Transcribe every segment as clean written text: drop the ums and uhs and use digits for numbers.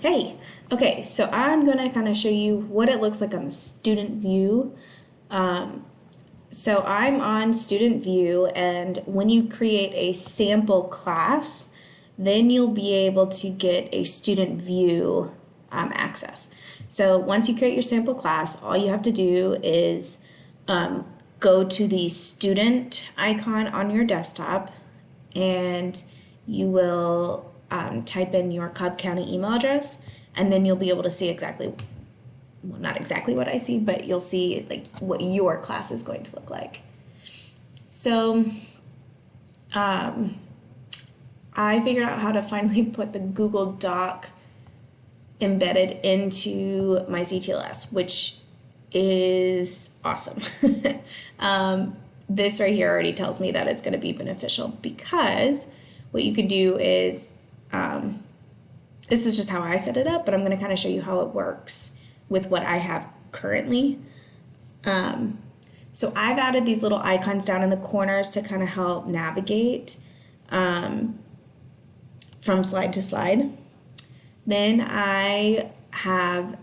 Hey, okay, so I'm going to kind of show you what it looks like on the student view. Um, so I'm on student view, and when you create a sample class, then you'll be able to get a student view access. So once you create your sample class, all you have to do is go to the student icon on your desktop, and you will type in your Cobb County email address, and then you'll be able to see exactly, well, not exactly what I see, but you'll see like what your class is going to look like. So I figured out how to finally put the Google Doc embedded into my CTLS, which is awesome. This right here already tells me that it's going to be beneficial, because what you can do is, this is just how I set it up, but I'm going to kind of show you how it works with what I have currently. So I've added these little icons down in the corners to kind of help navigate from slide to slide. Then I have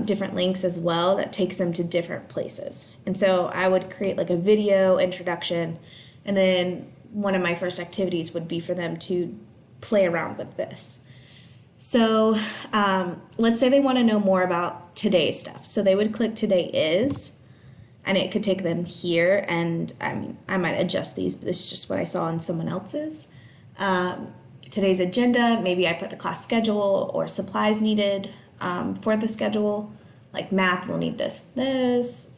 different links as well that takes them to different places. And so I would create like a video introduction, and then one of my first activities would be for them to play around with this. So let's say they want to know more about today's stuff. So they would click Today Is, and it could take them here. And I mean, I might adjust these, but this is just what I saw in someone else's. Today's agenda, maybe I put the class schedule or supplies needed for the schedule. Like math, you'll need this.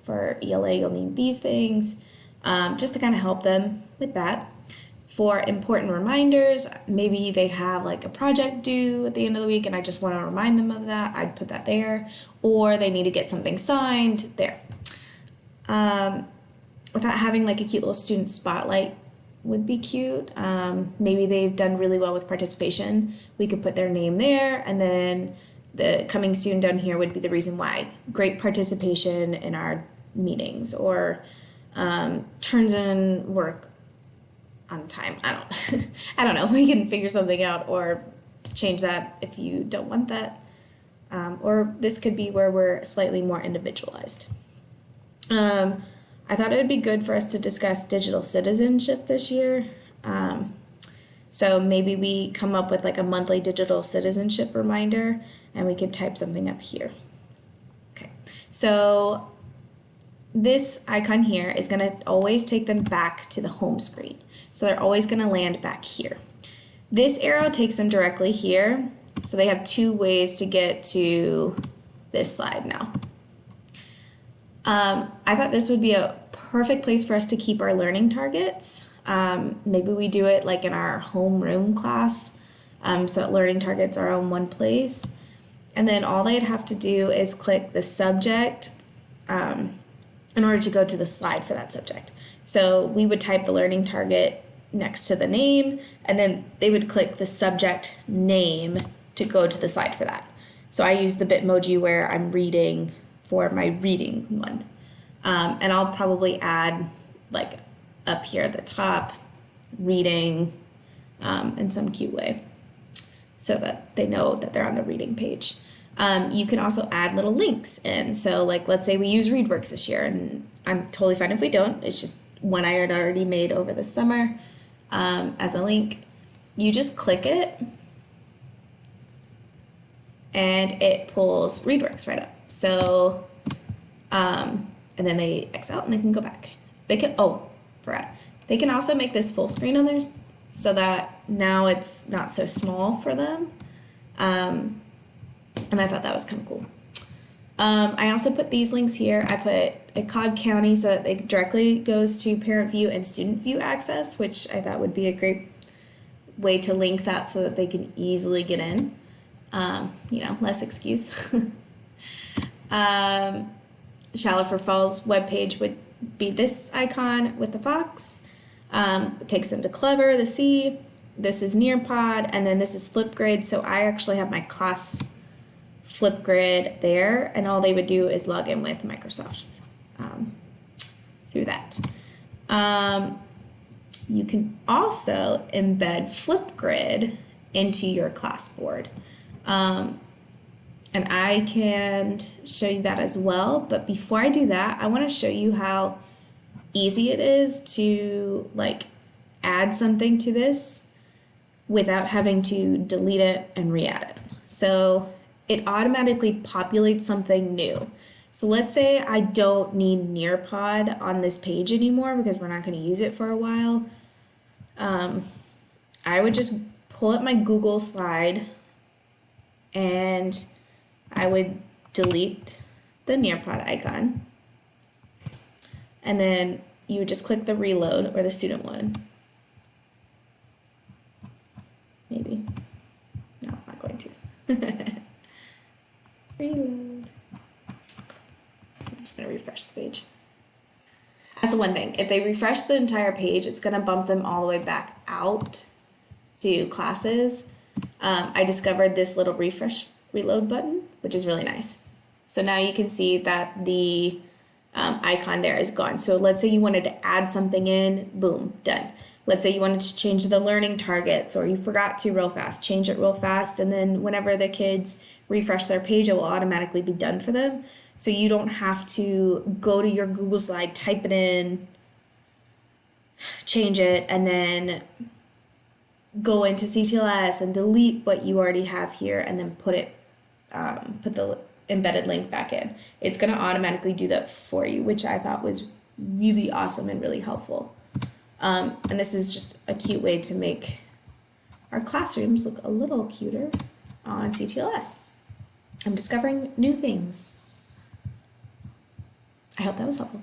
For ELA, you'll need these things, just to kind of help them with that. For important reminders, maybe they have like a project due at the end of the week and I just want to remind them of that, I'd put that there. Or they need to get something signed, there. Without having like a cute little student spotlight would be cute. Maybe they've done really well with participation. We could put their name there, and then the coming soon down here would be the reason why. Great participation in our meetings, or turns in work on time. I don't know. We can figure something out or change that if you don't want that. Or this could be where we're slightly more individualized. I thought it would be good for us to discuss digital citizenship this year. So maybe we come up with like a monthly digital citizenship reminder, and we could type something up here. Okay, so this icon here is going to always take them back to the home screen. So they're always going to land back here. This arrow takes them directly here. So they have two ways to get to this slide now. I thought this would be a perfect place for us to keep our learning targets. Maybe we do it like in our homeroom class, so that learning targets are in one place. And then all they'd have to do is click the subject in order to go to the slide for that subject. So we would type the learning target next to the name, and then they would click the subject name to go to the slide for that. So I use the Bitmoji where I'm reading for my reading one. And I'll probably add like up here at the top, reading in some cute way so that they know that they're on the reading page. You can also add little links in. So like, let's say we use ReadWorks this year, and I'm totally fine if we don't. It's just one I had already made over the summer as a link. You just click it and it pulls ReadWorks right up. So, and then they X out and they can go back. They can, oh, forgot. They can also make this full screen on theirs so that now it's not so small for them. And I thought that was kind of cool. I also put these links here. I put a Cobb County so that it directly goes to parent view and student view access, which I thought would be a great way to link that so that they can easily get in. Less excuse. Shallow for Falls webpage would be this icon with the fox. It takes them to Clever, the C. This is Nearpod, and then this is Flipgrid. So I actually have my class Flipgrid there, and all they would do is log in with Microsoft through that. You can also embed Flipgrid into your class board. And I can show you that as well. But before I do that, I want to show you how easy it is to like add something to this without having to delete it and re-add it. So it automatically populates something new. So let's say I don't need Nearpod on this page anymore because we're not going to use it for a while. I would just pull up my Google slide and I would delete the Nearpod icon. And then you would just click the reload, or the student would. Maybe. No, it's not going to. Reload. I'm just going to refresh the page. That's the one thing. If they refresh the entire page, it's going to bump them all the way back out to classes. I discovered this little refresh reload button, which is really nice. So now you can see that the icon there is gone. So let's say you wanted to add something in, boom, done. Let's say you wanted to change the learning targets, or you forgot to real fast, change it real fast, and then whenever the kids refresh their page, it will automatically be done for them. So you don't have to go to your Google slide, type it in, change it, and then go into CTLS and delete what you already have here, and then put the embedded link back in. It's going to automatically do that for you, which I thought was really awesome and really helpful. And this is just a cute way to make our classrooms look a little cuter on CTLS. I'm discovering new things. I hope that was helpful.